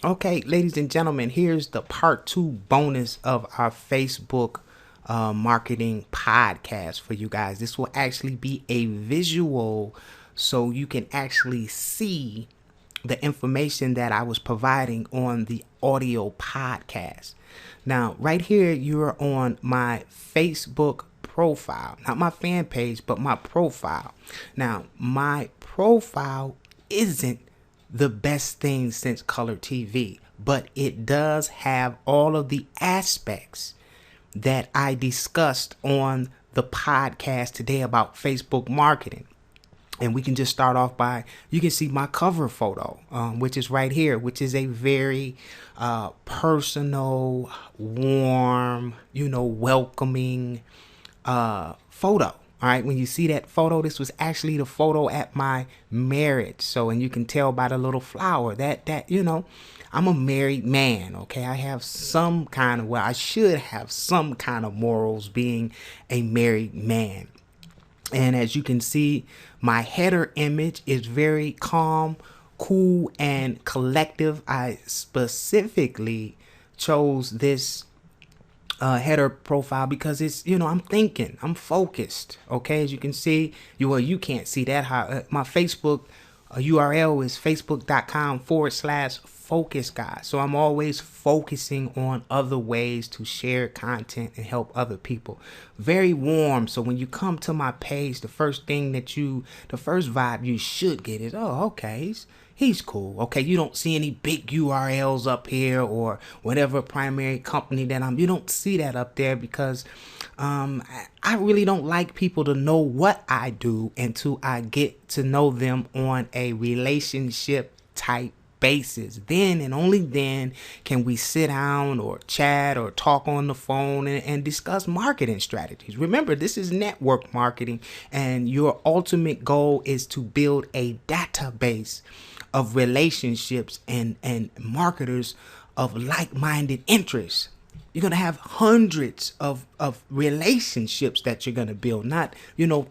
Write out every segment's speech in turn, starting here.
Okay, ladies and gentlemen, here's the part two bonus of our Facebook marketing podcast for you guys. This will actually be a visual so you can actually see the information that I was providing on the audio podcast. Now, right here, you're on my Facebook profile, not my fan page, but my profile. Now, my profile isn't the best thing since color TV, but it does have all of the aspects that I discussed on the podcast today about Facebook marketing. And we can just start off by, you can see my cover photo, which is right here, which is a very personal, warm, welcoming photo. All right, when you see that photo, this was actually the photo at my marriage. So, and you can tell by the little flower that I'm a married man. Okay, I have some kind of, I should have some kind of morals being a married man. And as you can see, my header image is very calm, cool, and collective. I specifically chose this header profile because it's, I'm thinking, I'm focused. Okay, as you can see, you can't see that. My Facebook URL is facebook.com/focus guy. So I'm always focusing on other ways to share content and help other people. Very warm. So when you come to my page, the first vibe you should get is, oh, okay, he's cool. Okay, you don't see any big URLs up here or whatever primary company that you don't see that up there because I really don't like people to know what I do until I get to know them on a relationship type basis. Then and only then can we sit down or chat or talk on the phone and discuss marketing strategies. Remember, this is network marketing, and your ultimate goal is to build a database of relationships and marketers of like-minded interests. You're going to have hundreds of relationships that you're going to build, not,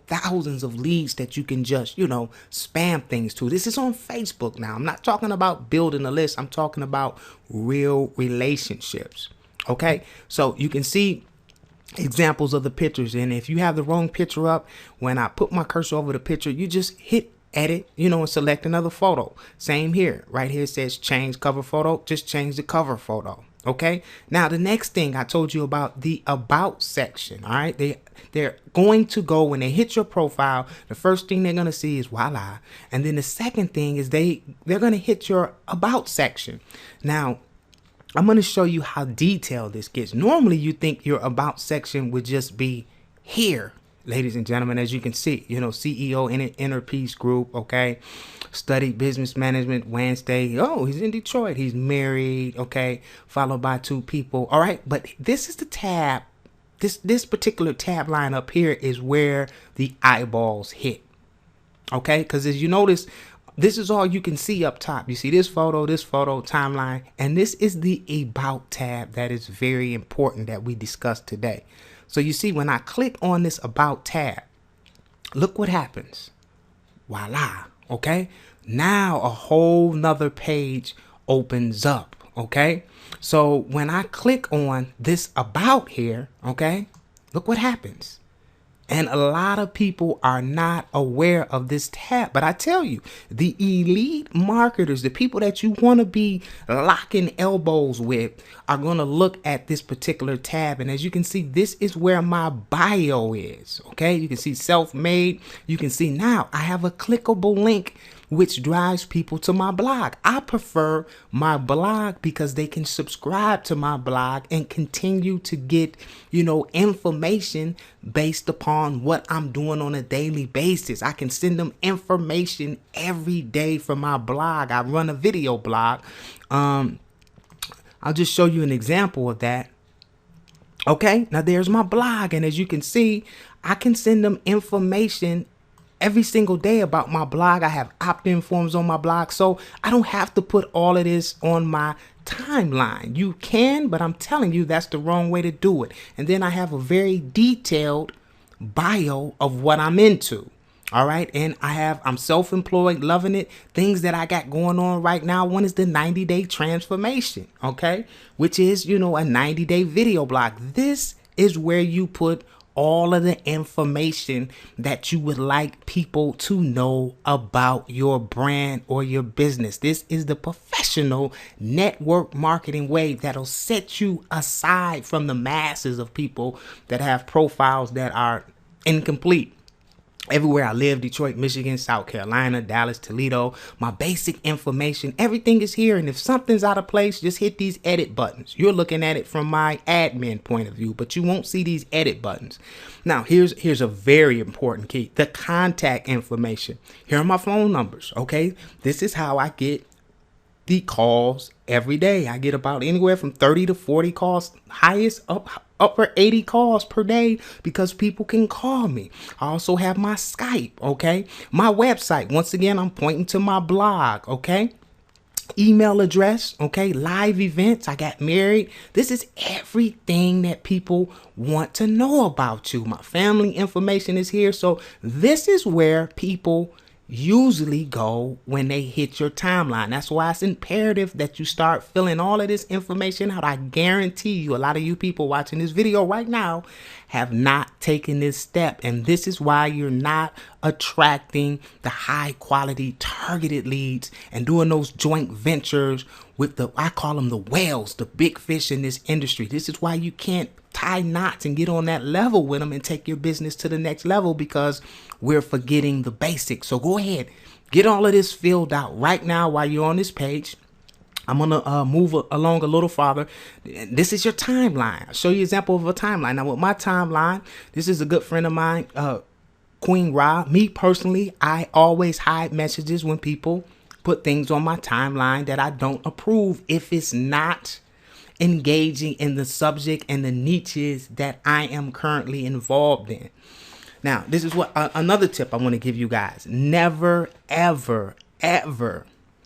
thousands of leads that you can just, spam things to. This is on Facebook now. I'm not talking about building a list. I'm talking about real relationships. Okay. So you can see examples of the pictures. And if you have the wrong picture up, when I put my cursor over the picture, you just hit edit, and select another photo. Same here. Right here it says change cover photo. Just change the cover photo. Okay. Now, the next thing I told you about the about section. All right. They're going to go when they hit your profile. The first thing they're going to see is voila. And then the second thing is they're going to hit your about section. Now, I'm going to show you how detailed this gets. Normally, you think your about section would just be here. Ladies and gentlemen, as you can see, CEO in Inner Peace Group, okay, studied business management Wednesday. Oh, he's in Detroit. He's married, okay, followed by 2 people. All right, but this is the tab. This particular tab line up here is where the eyeballs hit, okay, because as you notice, this is all you can see up top. You see this photo, timeline, and this is the About tab that is very important that we discussed today. So you see, when I click on this About tab, look what happens. Voila. Okay. Now a whole nother page opens up. Okay. So when I click on this About here, okay, look what happens. And a lot of people are not aware of this tab. But I tell you, the elite marketers, the people that you want to be locking elbows with, are going to look at this particular tab. And as you can see, this is where my bio is. Okay, you can see self-made. You can see now I have a clickable link which drives people to my blog. I prefer my blog because they can subscribe to my blog and continue to get, information based upon what I'm doing on a daily basis. I can send them information every day from my blog. I run a video blog. I'll just show you an example of that. Okay, now there's my blog. And as you can see, I can send them information every single day about my blog. I have opt-in forms on my blog, so I don't have to put all of this on my timeline. You can, but I'm telling you that's the wrong way to do it. And then I have a very detailed bio of what I'm into. All right. And I'm self-employed, loving it. Things that I got going on right now. One is the 90-day transformation. Okay. Which is, a 90-day video blog. This is where you put all of the information that you would like people to know about your brand or your business. This is the professional network marketing way that'll set you aside from the masses of people that have profiles that are incomplete. Everywhere I live, Detroit, Michigan, South Carolina, Dallas, Toledo, my basic information, everything is here. And if something's out of place, just hit these edit buttons. You're looking at it from my admin point of view, but you won't see these edit buttons. Now, here's a very important key, the contact information. Here are my phone numbers. OK, this is how I get the calls every day. I get about anywhere from 30 to 40 calls, upper 80 calls per day, because people can call me. I also have my Skype. Okay. My website. Once again, I'm pointing to my blog. Okay. Email address. Okay. Live events. I got married. This is everything that people want to know about you. My family information is here. So this is where people usually go when they hit your timeline. That's why it's imperative that you start filling all of this information out. I guarantee you, a lot of you people watching this video right now have not taken this step. And this is why you're not attracting the high quality targeted leads and doing those joint ventures with I call them the whales, the big fish in this industry. This is why you can't tie knots and get on that level with them and take your business to the next level, because we're forgetting the basics. So go ahead, get all of this filled out right now while you're on this page. I'm going to move along a little farther. This is your timeline. I'll show you an example of a timeline. Now with my timeline, this is a good friend of mine, Queen Ra. Me personally, I always hide messages when people put things on my timeline that I don't approve if it's not engaging in the subject and the niches that I am currently involved in. Now, this is what another tip I want to give you guys. Never, ever, ever,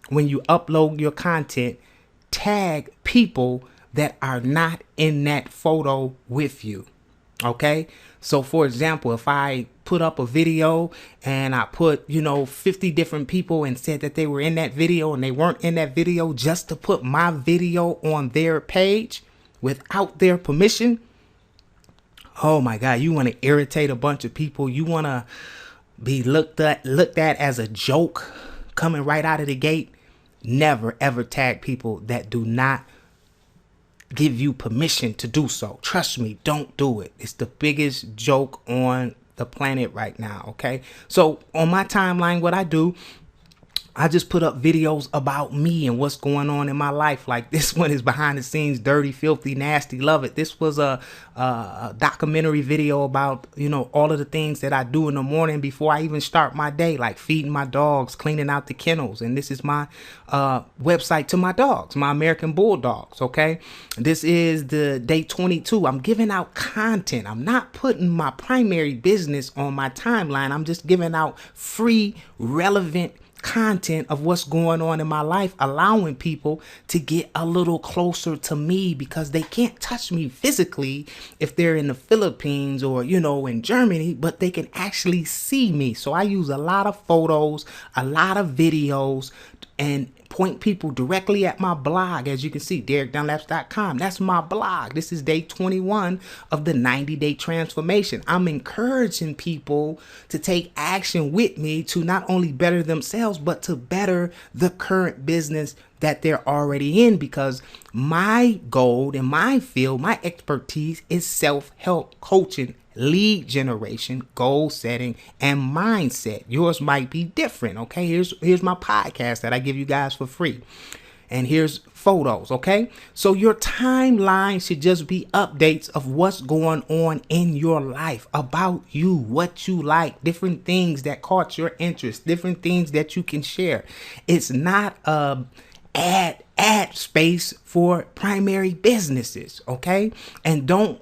when you upload your content, tag people that are not in that photo with you. Okay. So for example, if I put up a video and I put, 50 different people and said that they were in that video and they weren't in that video, just to put my video on their page without their permission. Oh my God, you want to irritate a bunch of people. You want to be looked at as a joke coming right out of the gate. Never, ever tag people that do not give you permission to do so. Trust me, don't do it. It's the biggest joke on the planet right now. Okay. So on my timeline, what I do, I just put up videos about me and what's going on in my life. Like this one is behind the scenes, dirty, filthy, nasty, love it. This was a documentary video about, all of the things that I do in the morning before I even start my day, like feeding my dogs, cleaning out the kennels. And this is my website to my dogs, my American Bulldogs. Okay. This is the day 22. I'm giving out content. I'm not putting my primary business on my timeline. I'm just giving out free, relevant content of what's going on in my life, allowing people to get a little closer to me, because they can't touch me physically if they're in the Philippines or, in Germany, but they can actually see me. So I use a lot of photos, a lot of videos, and point people directly at my blog. As you can see, DerekDunlaps.com. That's my blog. This is day 21 of the 90-day transformation. I'm encouraging people to take action with me to not only better themselves, but to better the current business that they're already in, because my goal in my field, my expertise is self-help coaching, lead generation, goal setting, and mindset. Yours might be different. Okay. Here's my podcast that I give you guys for free. And here's photos. Okay. So your timeline should just be updates of what's going on in your life, about you, what you like, different things that caught your interest, different things that you can share. It's not ad space for primary businesses. Okay. And don't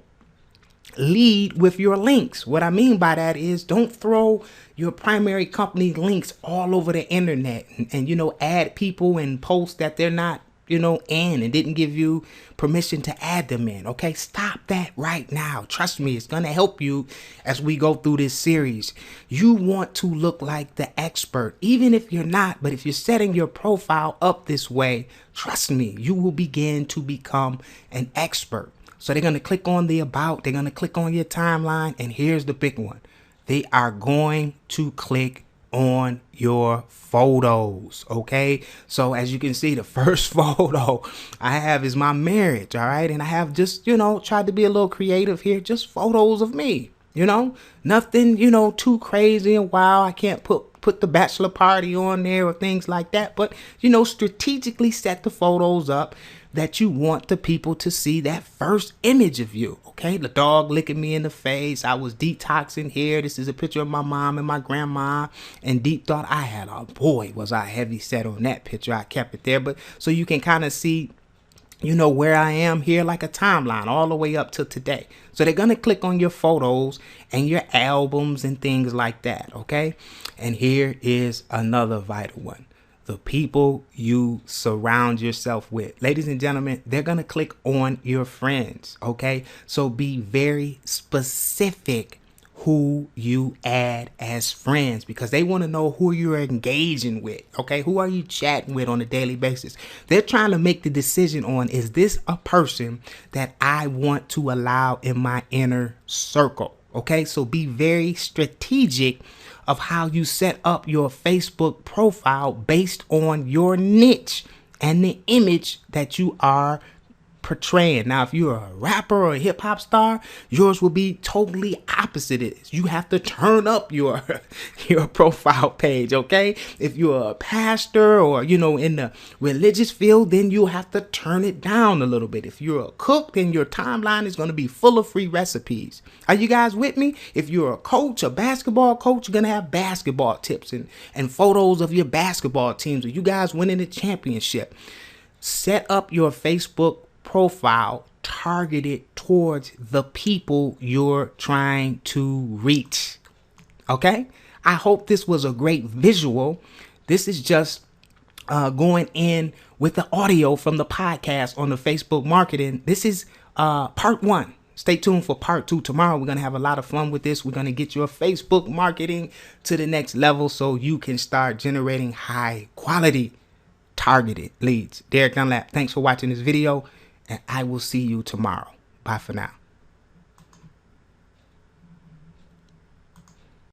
lead with your links. What I mean by that is, don't throw your primary company links all over the internet and add people and posts that they're not in and didn't give you permission to add them in. Okay, stop that right now. Trust me, it's gonna help you as we go through this series. You want to look like the expert, even if you're not. But if you're setting your profile up this way, trust me, you will begin to become an expert. So they're gonna click on the about, they're gonna click on your timeline, and here's the big one. They are going to click on your photos. Okay, so as you can see, the first photo I have is my marriage. All right, and I have just tried to be a little creative here, just photos of me. Nothing too crazy and wild. I can't put the bachelor party on there or things like that, but strategically set the photos up that you want the people to see that first image of you. Okay, the dog licking me in the face. I was detoxing here. This is a picture of my mom and my grandma. And deep thought I had, oh boy, was I heavy set on that picture. I kept it there, but so you can kind of see where I am here, like a timeline all the way up to today. So they're going to click on your photos and your albums and things like that. Okay, and here is another vital one. The people you surround yourself with. Ladies and gentlemen, they're going to click on your friends. Okay, so be very specific who you add as friends, because they want to know who you're engaging with. Okay, who are you chatting with on a daily basis? They're trying to make the decision on, is this a person that I want to allow in my inner circle? Okay, so be very strategic of how you set up your Facebook profile based on your niche and the image that you are portraying. Now, if you're a rapper or a hip hop star, yours will be totally opposite of this. You have to turn up your profile page. Okay, if you're a pastor or in the religious field, then you'll have to turn it down a little bit. If you're a cook, then your timeline is going to be full of free recipes. Are you guys with me? If you're a coach, a basketball coach, you're going to have basketball tips and photos of your basketball teams or you guys winning the championship. Set up your Facebook profile targeted towards the people you're trying to reach. Okay, I hope this was a great visual. This is just going in with the audio from the podcast on the Facebook marketing. This is part 1. Stay tuned for part 2 tomorrow. We're going to have a lot of fun with this. We're going to get your Facebook marketing to the next level so you can start generating high quality targeted leads. Derek Dunlap, thanks for watching this video, and I will see you tomorrow. Bye for now.